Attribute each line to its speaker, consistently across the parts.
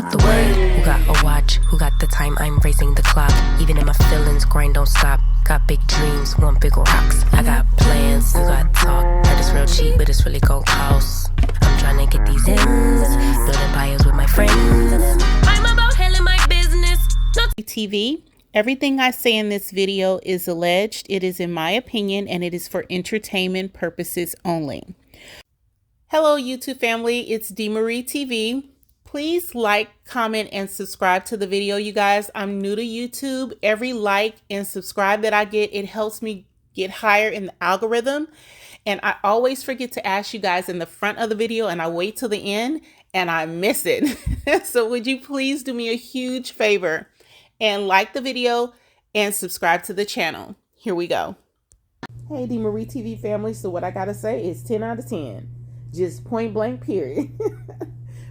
Speaker 1: out the way. Who got a watch? Who got the time? I'm raising the clock. Even in my feelings, grind don't stop. Got big dreams, want big rocks. I got plans, you got talk. Heard it's real cheap, but it's really gon' cost. I'm trying to get these ends, build empires with my friends. I'm about handling my business.
Speaker 2: TV. Everything I say in this video is alleged. It is in my opinion, and it is for entertainment purposes only. Hello, YouTube family. It's DMarie TV. Please like, comment, and subscribe to the video, you guys. I'm new to YouTube. Every like and subscribe that I get, it helps me get higher in the algorithm. And I always forget to ask you guys in the front of the video, and I wait till the end and I miss it. So would you please do me a huge favor and like the video and subscribe to the channel. Here we go. Hey, DMarie TV family. So what I gotta say is 10 out of 10. Just point blank, period.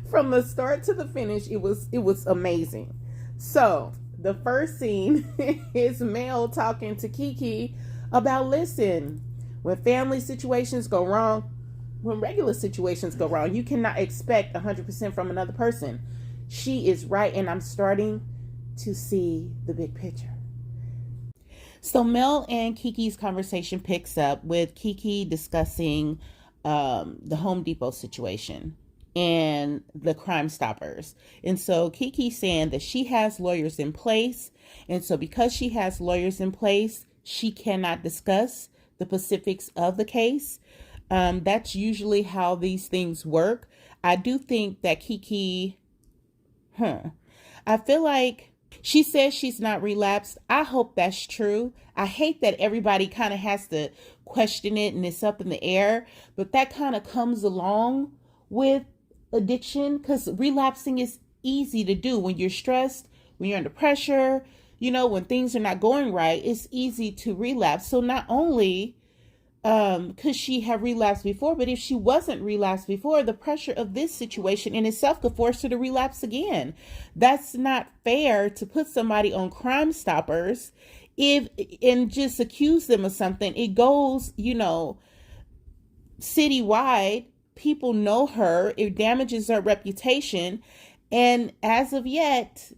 Speaker 2: From the start to the finish, it was amazing. So the first scene is Mel talking to Kiki about, listen, when family situations go wrong, when regular situations go wrong, you cannot expect 100% from another person. She is right, and I'm starting to see the big picture. So Mel and Kiki's conversation picks up with Kiki discussing the Home Depot situation and the Crime Stoppers. And so Kiki saying that she has lawyers in place. And so because she has lawyers in place, she cannot discuss the specifics of the case. That's usually how these things work. I do think that Kiki, I feel like she says she's not relapsed. I hope that's true. I hate that everybody kind of has to question it and it's up in the air, but that kind of comes along with addiction, because relapsing is easy to do when you're stressed, when you're under pressure, you know, when things are not going right, it's easy to relapse. So not only could she have relapsed before, but if she wasn't relapsed before, the pressure of this situation in itself could force her to relapse again. That's not fair to put somebody on Crime Stoppers and just accuse them of something. It goes, you know, citywide. People know her. It damages her reputation. And as of yet,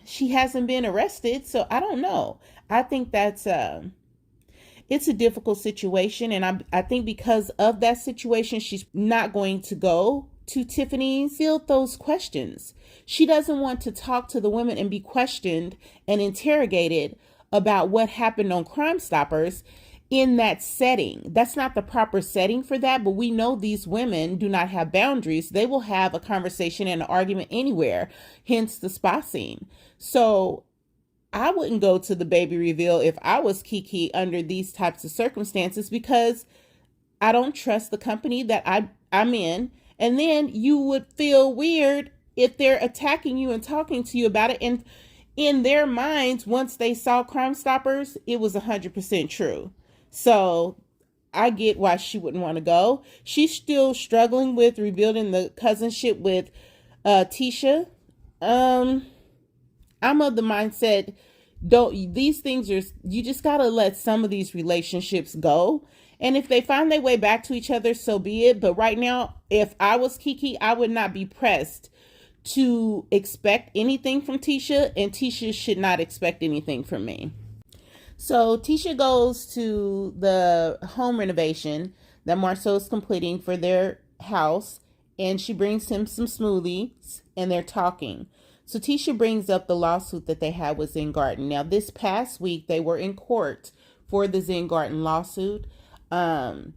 Speaker 2: she hasn't been arrested. So I don't know. I think that's it's a difficult situation. And I think because of that situation, she's not going to go to Tiffany's. Field those questions. She doesn't want to talk to the women and be questioned and interrogated about what happened on Crime Stoppers in that setting. That's not the proper setting for that, but we know these women do not have boundaries. They will have a conversation and an argument anywhere, hence the spa scene. So I wouldn't go to the baby reveal if I was Kiki under these types of circumstances, because I don't trust the company that I'm in. And then you would feel weird if they're attacking you and talking to you about it. And in their minds, once they saw Crime Stoppers, it was 100% true. So I get why she wouldn't want to go. She's still struggling with rebuilding the cousinship with Tisha. I'm of the mindset, these things are, you just got to let some of these relationships go. And if they find their way back to each other, so be it. But right now, if I was Kiki, I would not be pressed to expect anything from Tisha, and Tisha should not expect anything from me. So Tisha goes to the home renovation that Marceau is completing for their house, and she brings him some smoothies, and they're talking. So Tisha brings up the lawsuit that they had with Zen Garden. Now, this past week, they were in court for the Zen Garden lawsuit. Marceau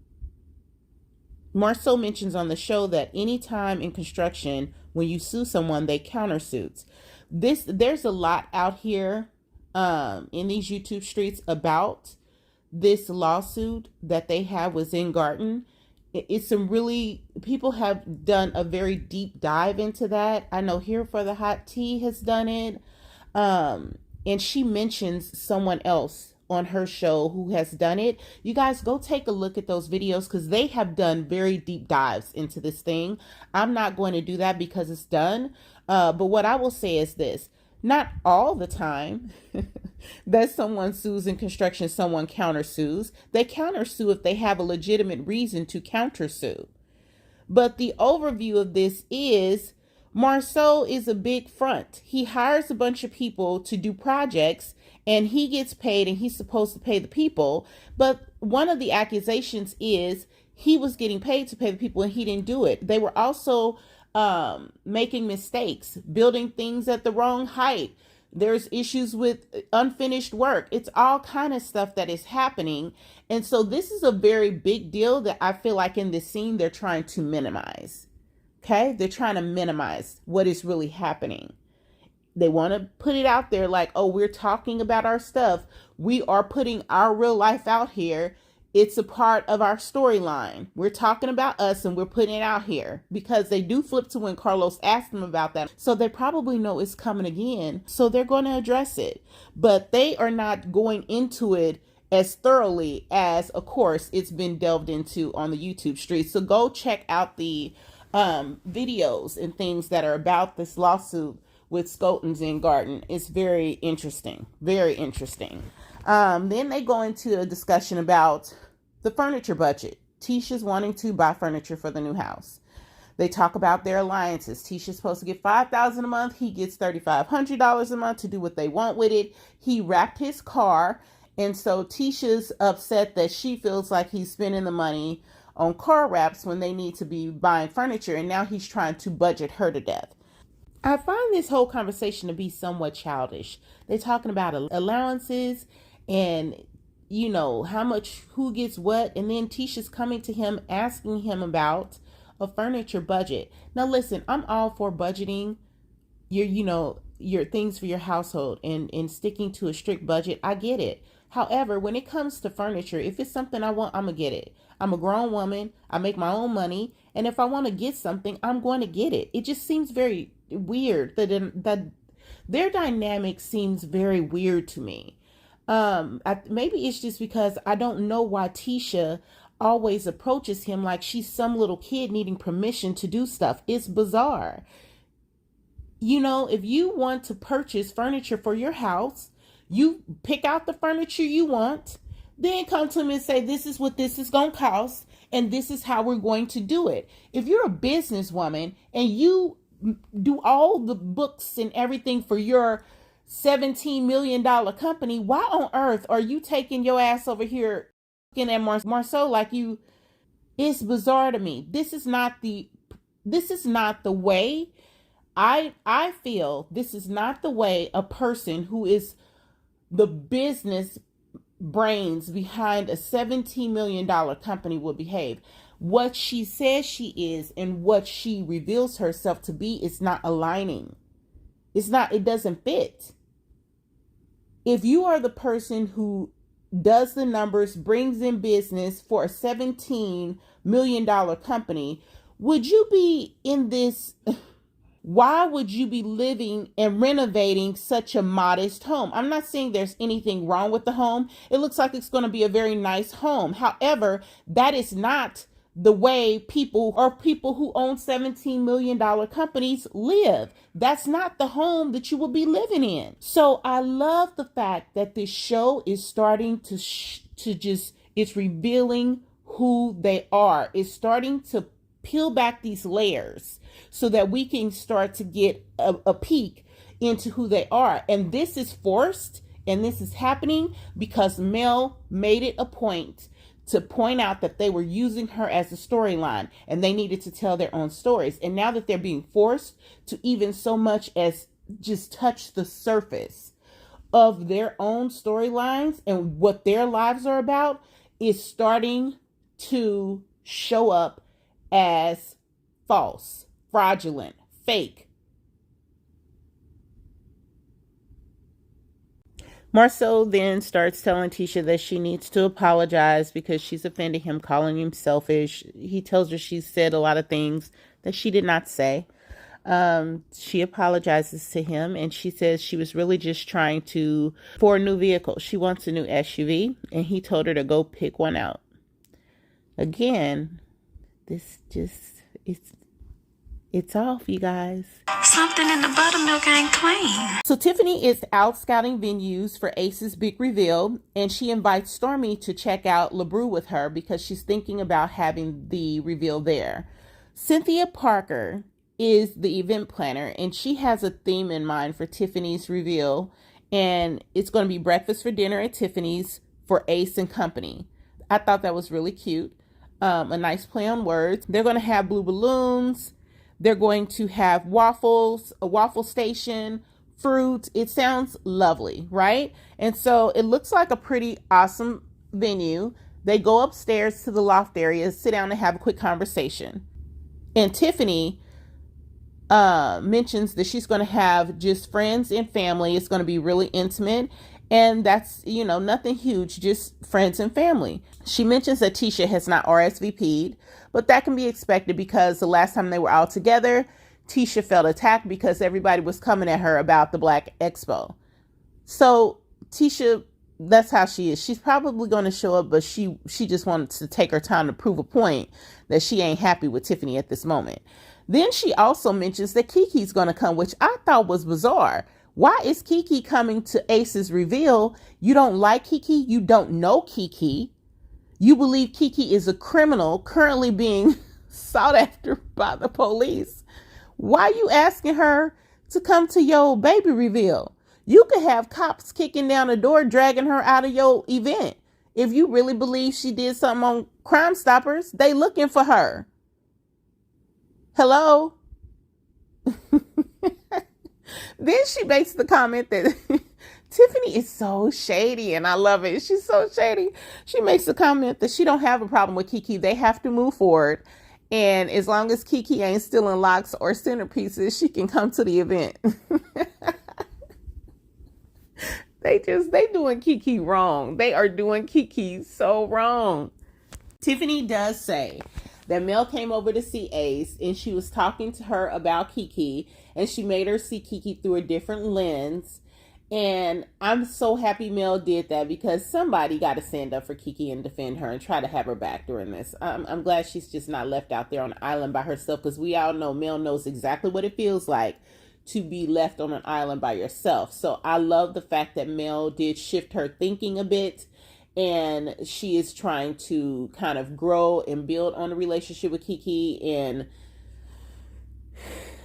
Speaker 2: mentions on the show that anytime in construction, when you sue someone, they countersuits. There's a lot out here in these YouTube streets about this lawsuit that they have with Zen Garden. It's some really, people have done a very deep dive into that. I know Here for the Hot Tea has done it. And she mentions someone else on her show who has done it. You guys go take a look at those videos, because they have done very deep dives into this thing. I'm not going to do that because it's done. But what I will say is this: not all the time that someone sues in construction, someone countersues. They countersue if they have a legitimate reason to countersue. But the overview of this is Marceau is a big front. He hires a bunch of people to do projects and he gets paid and he's supposed to pay the people. But one of the accusations is he was getting paid to pay the people and he didn't do it. They were also making mistakes, building things at the wrong height. There's issues with unfinished work. It's all kind of stuff that is happening. And so this is a very big deal that I feel like in this scene they're trying to minimize. Okay? They're trying to minimize what is really happening. They want to put it out there like, oh, we're talking about our stuff. We are putting our real life out here. It's a part of our storyline. We're talking about us and we're putting it out here, because they do flip to when Carlos asked them about that. So they probably know it's coming again. So they're going to address it, but they are not going into it as thoroughly as, of course, it's been delved into on the YouTube streets. So go check out the videos and things that are about this lawsuit with Scotens and Garden. It's very interesting. Very interesting. Then they go into a discussion about the furniture budget. Tisha's wanting to buy furniture for the new house. They talk about their alliances. Tisha's supposed to get $5,000 a month. He gets $3,500 a month to do what they want with it. He wrapped his car. And so Tisha's upset that she feels like he's spending the money on car wraps when they need to be buying furniture. And now he's trying to budget her to death. I find this whole conversation to be somewhat childish. They're talking about allowances and, you know, how much, who gets what. And then Tisha's coming to him, asking him about a furniture budget. Now, listen, I'm all for budgeting your things for your household and sticking to a strict budget. I get it. However, when it comes to furniture, if it's something I want, I'm going to get it. I'm a grown woman. I make my own money. And if I want to get something, I'm going to get it. It just seems very weird that their dynamic seems very weird to me. Maybe it's just because I don't know why Tisha always approaches him like she's some little kid needing permission to do stuff. It's bizarre. You know, if you want to purchase furniture for your house, you pick out the furniture you want, then come to him and say, this is what this is going to cost, and this is how we're going to do it. If you're a businesswoman and you do all the books and everything for your $17 million company, why on earth are you taking your ass over here looking at Marceau like you? It's bizarre to me. This is not the way. I feel this is not the way a person who is the business brains behind a $17 million company will behave. What she says she is and what she reveals herself to be is not aligning. It doesn't fit. If you are the person who does the numbers, brings in business for a $17 million company, would you be in this? Why would you be living and renovating such a modest home? I'm not saying there's anything wrong with the home. It looks like it's going to be a very nice home. However, that is not the way people who own $17 million companies live. That's not the home that you will be living in. So I love the fact that this show is starting to it's revealing who they are. It's starting to peel back these layers so that we can start to get a peek into who they are. And this is forced, and this is happening because Mel made it a point to point out that they were using her as a storyline and they needed to tell their own stories. And now that they're being forced to even so much as just touch the surface of their own storylines and what their lives are about, is starting to show up as false, fraudulent, fake. Marceau then starts telling Tisha that she needs to apologize because she's offended him, calling him selfish. He tells her she's said a lot of things that she did not say. She apologizes to him and she says she was really just trying for a new vehicle. She wants a new SUV and he told her to go pick one out. Again, it's off, you guys.
Speaker 3: Something in the buttermilk ain't clean.
Speaker 2: So Tiffany is out scouting venues for Ace's big reveal, and she invites Stormy to check out LeBrew with her because she's thinking about having the reveal there. Cynthia Parker is the event planner, and she has a theme in mind for Tiffany's reveal, and it's going to be breakfast for dinner at Tiffany's for Ace and company. I thought that was really cute. A nice play on words. They're going to have blue balloons. They're going to have waffles, a waffle station, fruit. It sounds lovely, right? And so it looks like a pretty awesome venue. They go upstairs to the loft area, sit down and have a quick conversation. And Tiffany mentions that she's going to have just friends and family. It's going to be really intimate. And that's, nothing huge, just friends and family. She mentions that Tisha has not RSVP'd, but that can be expected because the last time they were all together, Tisha felt attacked because everybody was coming at her about the Black Expo. So Tisha, that's how she is. She's probably going to show up, but she just wants to take her time to prove a point that she ain't happy with Tiffany at this moment. Then she also mentions that Kiki's going to come, which I thought was bizarre. Why is Kiki coming to Ace's reveal? You don't like Kiki? You don't know Kiki? You believe Kiki is a criminal currently being sought after by the police? Why are you asking her to come to your baby reveal? You could have cops kicking down the door, dragging her out of your event. If you really believe she did something on Crime Stoppers, they looking for her. Hello? Then she makes the comment that Tiffany is so shady, and I love it. She's so shady. She makes the comment that she don't have a problem with Kiki. They have to move forward. And as long as Kiki ain't stealing locks or centerpieces, she can come to the event. They doing Kiki wrong. They are doing Kiki so wrong. Tiffany does say that Mel came over to see Ace and she was talking to her about Kiki, and she made her see Kiki through a different lens. And I'm so happy Mel did that, because somebody got to stand up for Kiki and defend her and try to have her back during this. I'm glad she's just not left out there on an island by herself, because we all know Mel knows exactly what it feels like to be left on an island by yourself. So I love the fact that Mel did shift her thinking a bit, and she is trying to kind of grow and build on the relationship with Kiki. And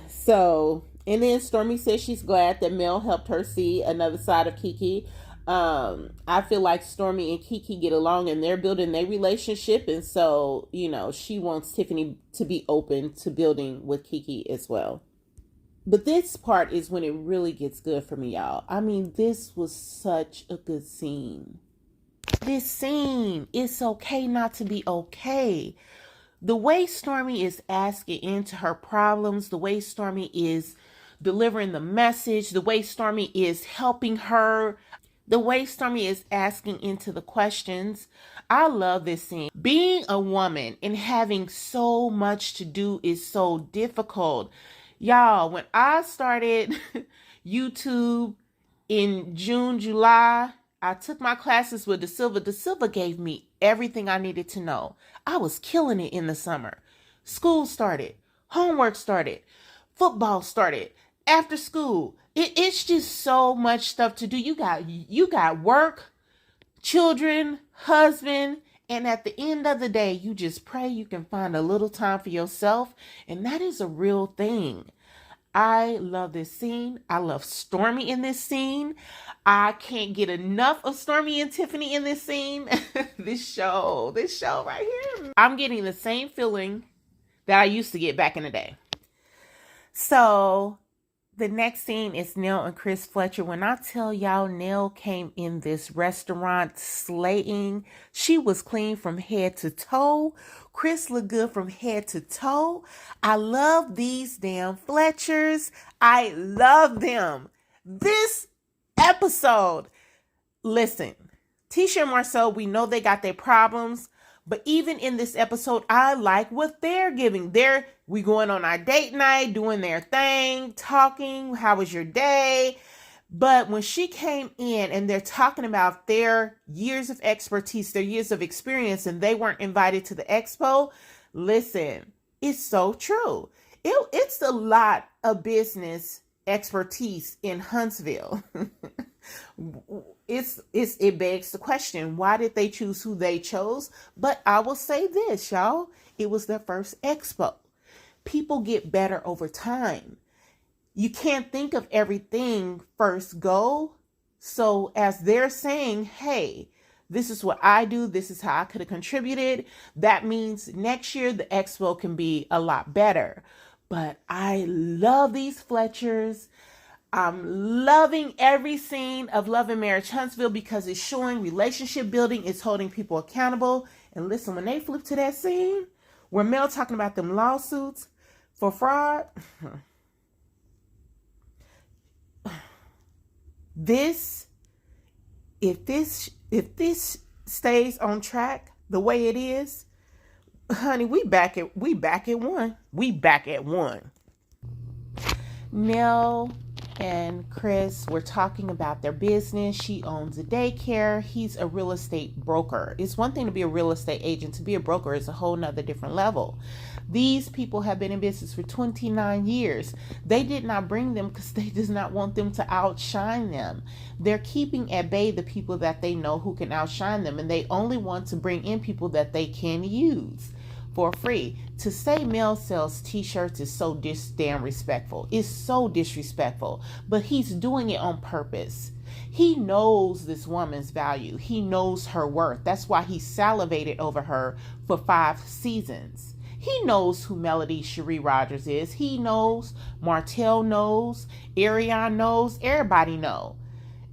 Speaker 2: so, and then Stormy says she's glad that Mel helped her see another side of Kiki. I feel like Stormy and Kiki get along and they're building their relationship. And so, she wants Tiffany to be open to building with Kiki as well. But this part is when it really gets good for me, y'all. I mean, this was such a good scene. This scene, it's okay not to be okay. The way Stormy is asking into her problems, the way Stormy is delivering the message, the way Stormy is helping her, the way Stormy is asking into the questions. I love this scene. Being a woman and having so much to do is so difficult. Y'all, when I started YouTube in June, July, I took my classes with DeSilva. DeSilva gave me everything I needed to know. I was killing it in the summer. School started. Homework started. Football started. After school. It's just so much stuff to do. You got work, children, husband, and at the end of the day, you just pray you can find a little time for yourself. And that is a real thing. I love this scene. I love Stormy in this scene. I can't get enough of Stormy and Tiffany in this scene. This show right here. I'm getting the same feeling that I used to get back in the day. So the next scene is Nell and Chris Fletcher. When I tell y'all, Nell came in this restaurant slaying. She was clean from head to toe. Chris looked good from head to toe. I love these damn Fletchers. I love them. This episode, listen, Tisha and Marcel, we know they got their problems, but even in this episode, I like what they're giving. We going on our date night, doing their thing, talking, how was your day? But when she came in and they're talking about their years of expertise, their years of experience, and they weren't invited to the expo, listen, it's so true. It's a lot of business expertise in Huntsville. It begs the question, why did they choose who they chose? But I will say this, y'all, it was their first expo. people get better over time. You can't think of everything first go. So as they're saying, hey, this is what I do, this is how I could have contributed, that means next year the expo can be a lot better. But I love these Fletchers. I'm loving every scene of Love and Marriage Huntsville because it's showing relationship building, it's holding people accountable. And listen, when they flip to that scene where Mel talking about them lawsuits for fraud, if this stays on track the way it is, honey, we back at one. We back at one. Nell and Chris were talking about their business. She owns a daycare. He's a real estate broker. It's one thing to be a real estate agent. To be a broker is a whole nother different level. These people have been in business for 29 years. They did not bring them because they does not want them to outshine them. They're keeping at bay the people that they know who can outshine them, and they only want to bring in people that they can use for free. To say Mel sells t-shirts is so damn respectful. It's so disrespectful, but he's doing it on purpose. He knows this woman's value. He knows her worth. That's why he salivated over her for 5 seasons. He knows who Melody Cherie Rogers is. He knows, Martell knows, Ariane knows, everybody know.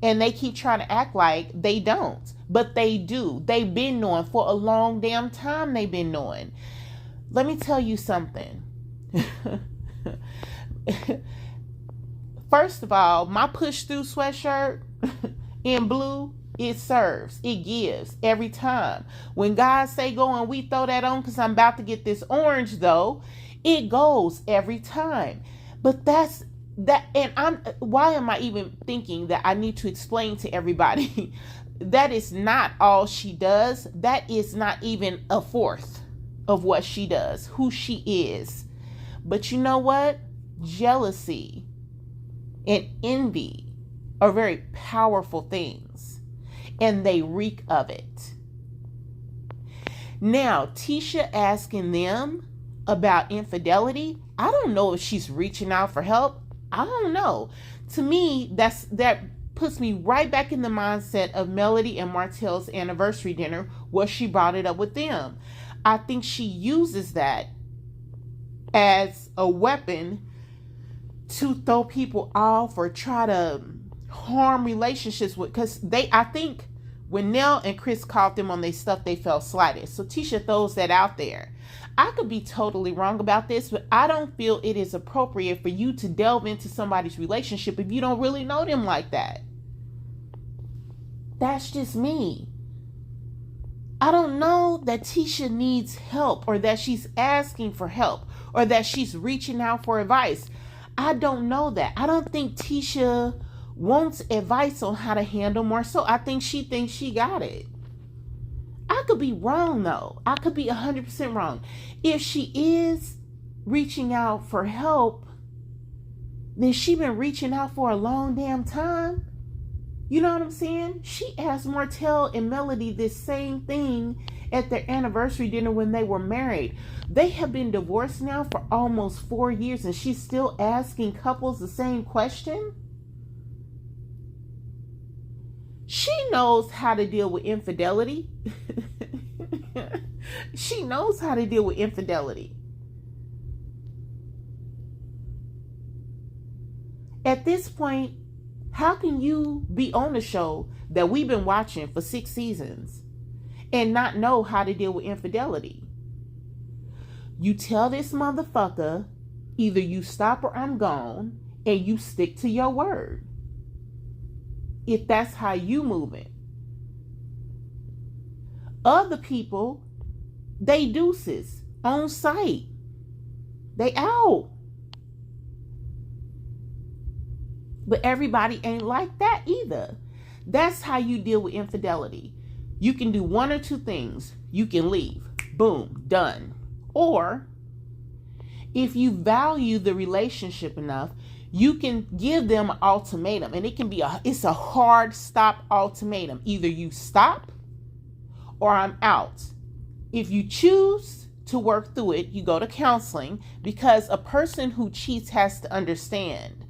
Speaker 2: And they keep trying to act like they don't. But they do. They've been knowing for a long damn time. They've been knowing. Let me tell you something. First of all, my push through sweatshirt in blue, it serves. It gives every time. When guys say go and we throw that on because I'm about to get this orange though, it goes every time. But that's that, and why am I even thinking that I need to explain to everybody that is not all she does? That is not even a fourth of what she does, who she is. But you know what? Jealousy and envy are very powerful things, and they reek of it. Now, Tisha asking them about infidelity, I don't know if she's reaching out for help. I don't know. To me, that puts me right back in the mindset of Melody and Martell's anniversary dinner where she brought it up with them. I think she uses that as a weapon to throw people off or try to harm relationships with, because I think when Nell and Chris called them on their stuff, they felt slighted. So Tisha throws that out there. I could be totally wrong about this, but I don't feel it is appropriate for you to delve into somebody's relationship if you don't really know them like that. That's just me. I don't know that Tisha needs help or that she's asking for help or that she's reaching out for advice. I don't know that. I don't think Tisha wants advice on how to handle more so. I think she thinks she got it. I could be wrong though. I could be 100% wrong. If she is reaching out for help, then she been reaching out for a long damn time. You know what I'm saying? She asked Martell and Melody this same thing at their anniversary dinner when they were married. They have been divorced now for almost 4 years and she's still asking couples the same question. She knows how to deal with infidelity. She knows how to deal with infidelity. At this point, how can you be on a show that we've been watching for 6 seasons and not know how to deal with infidelity? You tell this motherfucker, either you stop or I'm gone, and you stick to your word. If that's how you move it. Other people, they deuces on site. They out. But everybody ain't like that either. That's how you deal with infidelity. You can do one or two things. You can leave. Boom, done. Or if you value the relationship enough, you can give them an ultimatum. And it's a hard stop ultimatum. Either you stop or I'm out. If you choose to work through it. You go to counseling, because a person who cheats has to understand,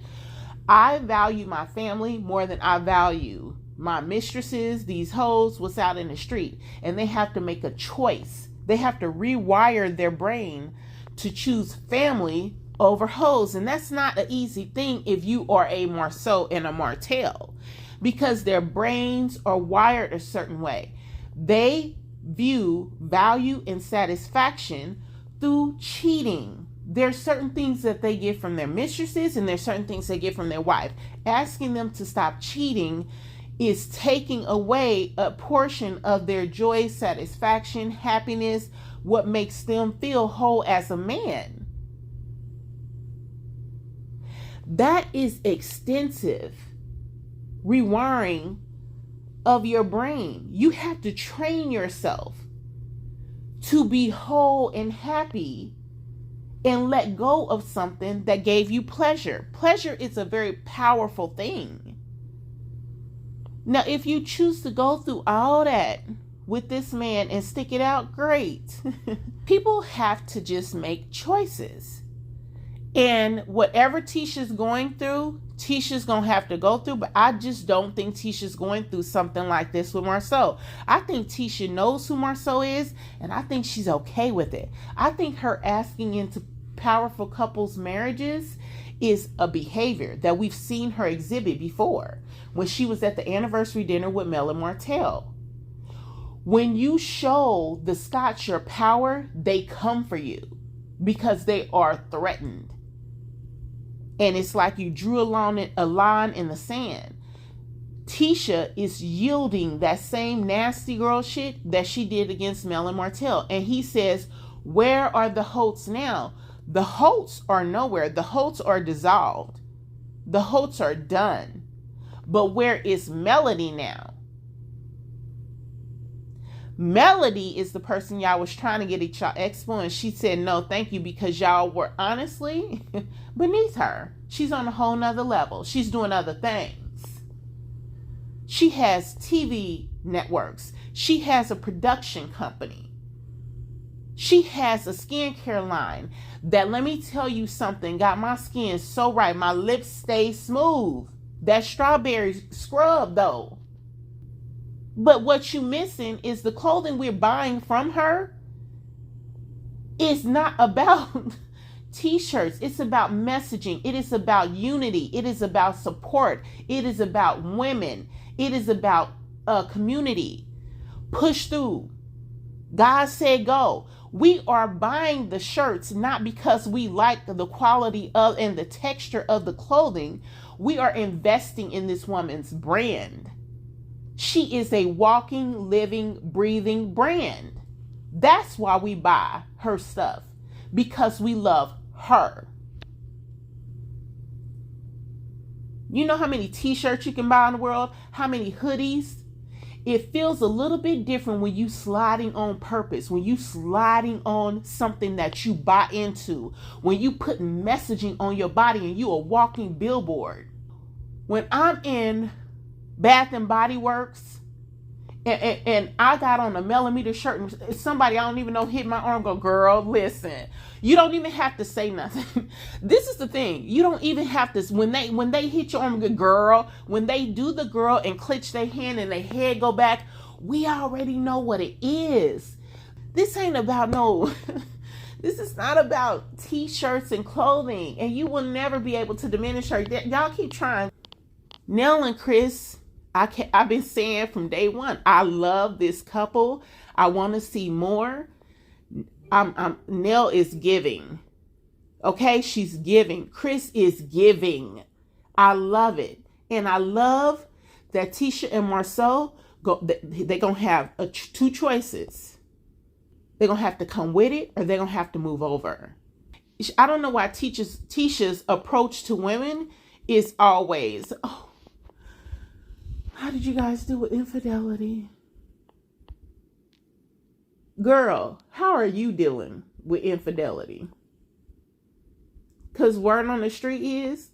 Speaker 2: I value my family more than I value my mistresses, these hoes, what's out in the street. And they have to make a choice. They have to rewire their brain to choose family over hoes. And that's not an easy thing if you are a Marceau and a Martel, because their brains are wired a certain way. They view value and satisfaction through cheating. There's certain things that they get from their mistresses, and there's certain things they get from their wife. Asking them to stop cheating is taking away a portion of their joy, satisfaction, happiness, what makes them feel whole as a man. That is extensive rewiring of your brain. You have to train yourself to be whole and happy and let go of something that gave you pleasure. Pleasure is a very powerful thing. Now, if you choose to go through all that with this man and stick it out, great. People have to just make choices. And whatever Tisha's going through, Tisha's going to have to go through. But I just don't think Tisha's going through something like this with Marceau. I think Tisha knows who Marceau is, and I think she's okay with it. I think her asking into powerful couples' marriages is a behavior that we've seen her exhibit before when she was at the anniversary dinner with Mel and Martell. When you show the Scots your power, they come for you because they are threatened. And it's like you drew a line in the sand. Tisha is yielding that same nasty girl shit that she did against Mel and Martell. And he says, where are the Holts now? The Holts are nowhere. The Holts are dissolved. The Holts are done. But where is Melody now? Melody is the person y'all was trying to get at y'all expo, and she said no thank you because y'all were honestly beneath her. She's on a whole nother level. She's doing other things. She has TV networks. She has a production company. She has a skincare line that, let me tell you something, got my skin so right. My lips stay smooth. That strawberry scrub though. But what you missing is the clothing we're buying from her is not about t-shirts. It's about messaging. It is about unity. It is about support. It is about women. It is about a community. Push through. God said go. We are buying the shirts not because we like the quality of and the texture of the clothing. We are investing in this woman's brand. She is a walking, living, breathing brand. That's why we buy her stuff, because we love her. You know how many t-shirts you can buy in the world? How many hoodies? It feels a little bit different when you sliding on purpose, when you sliding on something that you buy into, when you put messaging on your body and you a walking billboard. When I'm in Bath and Body Works and I got on a millimeter shirt and somebody I don't even know hit my arm, go, girl, listen, you don't even have to say nothing. This is the thing. You don't even have to, when they hit your arm, girl, when they do the girl and clench their hand and their head go back, we already know what it is. This ain't about no, this is not about t-shirts and clothing, and you will never be able to diminish her. Y'all keep trying. Nell and Chris, I've been saying from day one, I love this couple. I want to see more. Nell is giving. Okay, she's giving. Chris is giving. I love it. And I love that Tisha and Marceau, they're going to have two choices. They're going to have to come with it, or they're going to have to move over. I don't know why Tisha's approach to women is always, oh, how did you guys deal with infidelity? Girl, how are you dealing with infidelity? Because word on the street is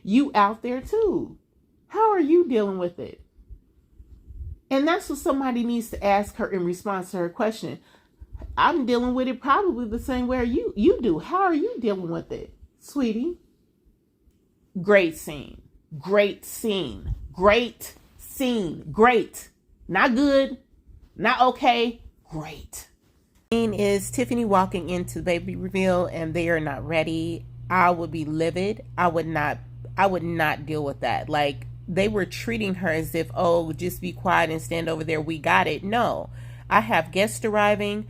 Speaker 2: you out there too. How are you dealing with it? And that's what somebody needs to ask her in response to her question. I'm dealing with it probably the same way you do. How are you dealing with it, sweetie? Great scene. Great scene. Great scene. Great. Not good. Not okay. Great. Scene is Tiffany walking into the baby reveal and they are not ready. I would be livid. I would not deal with that. Like, they were treating her as if, oh, just be quiet and stand over there. We got it. No, I have guests arriving.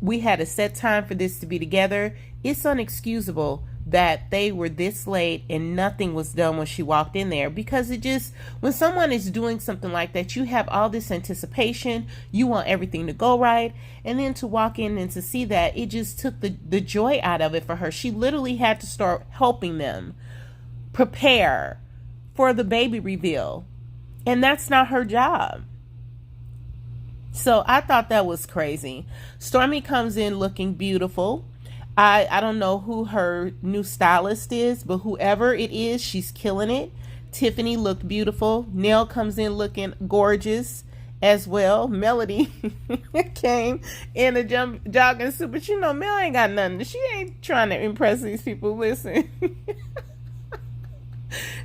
Speaker 2: We had a set time for this to be together. It's unexcusable that they were this late and nothing was done when she walked in there, because it just, when someone is doing something like that, you have all this anticipation, you want everything to go right, and then to walk in and to see that, it just took the joy out of it for her. She literally had to start helping them prepare for the baby reveal, and that's not her job. So I thought that was crazy. Stormy comes in looking beautiful. I don't know who her new stylist is, but whoever it is, she's killing it. Tiffany looked beautiful. Nell comes in looking gorgeous as well. Melody came in a jogging suit, but you know, Mel ain't got nothing. She ain't trying to impress these people. Listen.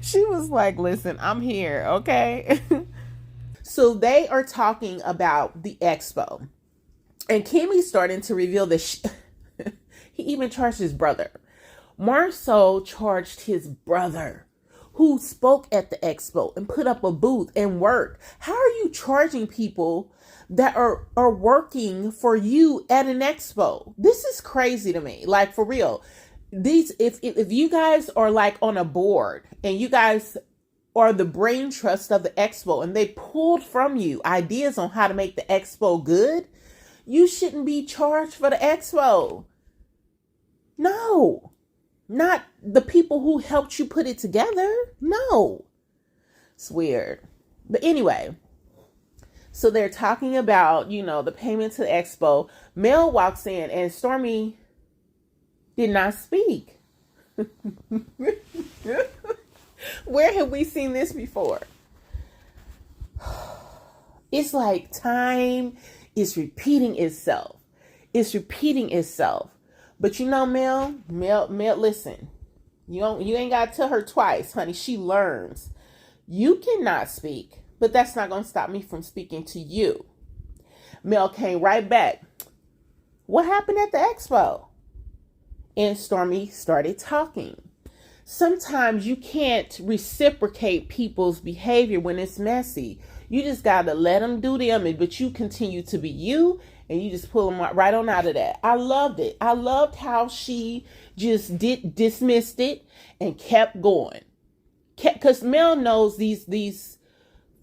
Speaker 2: She was like, listen, I'm here, okay? So they are talking about the expo. And Kimmy's starting to reveal that he even charged his brother. Marceau charged his brother, who spoke at the expo and put up a booth and worked. How are you charging people that are working for you at an expo? This is crazy to me. Like, for real. These, if you guys are like on a board and you guys are the brain trust of the expo and they pulled from you ideas on how to make the expo good, you shouldn't be charged for the expo. No, not the people who helped you put it together. No, it's weird. But anyway, so they're talking about, you know, the payment to the expo. Mel walks in and Stormy did not speak. Where have we seen this before? It's like time is repeating itself. It's repeating itself. But you know, Mel, listen, you ain't got to tell her twice, honey. She learns. You cannot speak, but that's not going to stop me from speaking to you. Mel came right back. What happened at the expo? And Stormy started talking. Sometimes you can't reciprocate people's behavior when it's messy. You just got to let them do them, but you continue to be you, and you just pull them right on out of that. I loved it. I loved how she just dismissed it and kept going. Because Mel knows these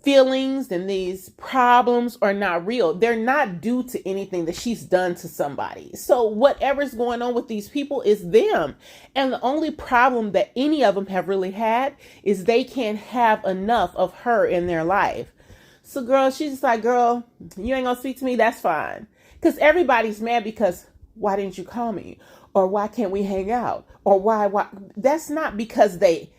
Speaker 2: feelings and these problems are not real. They're not due to anything that she's done to somebody. So whatever's going on with these people is them. And the only problem that any of them have really had is they can't have enough of her in their life. So girl, she's just like, girl, you ain't gonna speak to me. That's fine. Because everybody's mad because why didn't you call me? Or why can't we hang out? Or why? That's not because they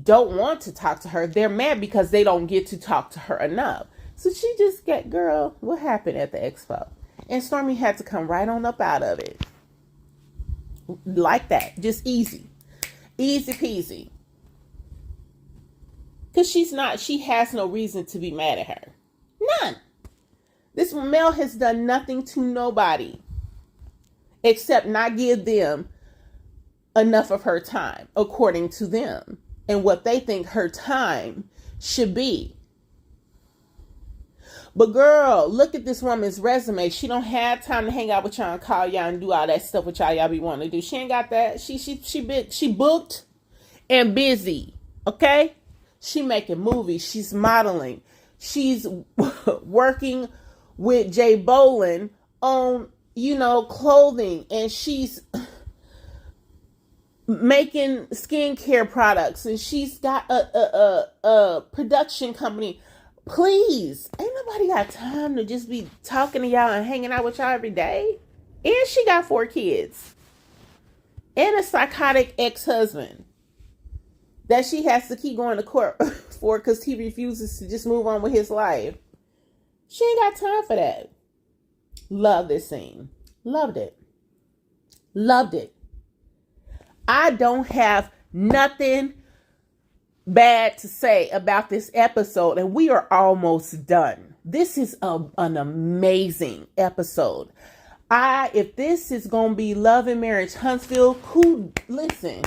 Speaker 2: don't want to talk to her. They're mad because they don't get to talk to her enough. So she just got, girl, what happened at the expo? And Stormy had to come right on up out of it. Like that. Just easy. Easy peasy. Because she has no reason to be mad at her. None. This Mel has done nothing to nobody except not give them enough of her time, according to them, and what they think her time should be. But girl, look at this woman's resume. She don't have time to hang out with y'all and call y'all and do all that stuff with y'all be wanting to do. She ain't got that. She booked and busy. Okay? She making movies. She's modeling. She's working with Jay Bolin on, clothing, and she's making skincare products, and she's got a production company. Please, ain't nobody got time to just be talking to y'all and hanging out with y'all every day. And she got 4 kids and a psychotic ex-husband that she has to keep going to court for because he refuses to just move on with his life. She ain't got time for that. Love this scene. Loved it. Loved it. I don't have nothing bad to say about this episode, and we are almost done. This is an amazing episode. If this is gonna be Love and Marriage Huntsville, listen,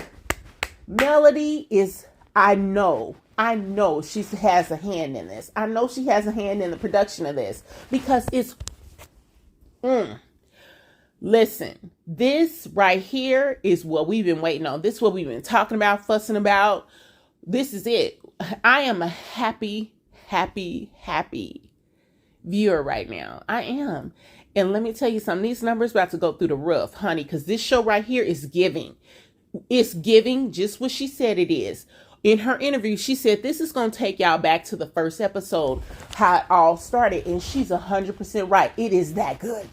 Speaker 2: Melody is, I know she has a hand in this. I know she has a hand in the production of this because it's, listen, this right here is what we've been waiting on. This is what we've been talking about, fussing about. This is it. I am a happy viewer right now. I am. And let me tell you something. These numbers about to go through the roof, honey, because this show right here is giving. It's giving just what she said it is. In her interview, she said this is going to take y'all back to the first episode, how it all started. And she's 100% right. It is that good.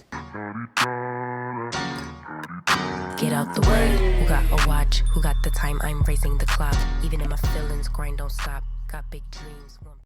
Speaker 1: Get out the way. Who got a watch? Who got the time? I'm raising the clock. Even in my feelings, grind don't stop. Got big dreams.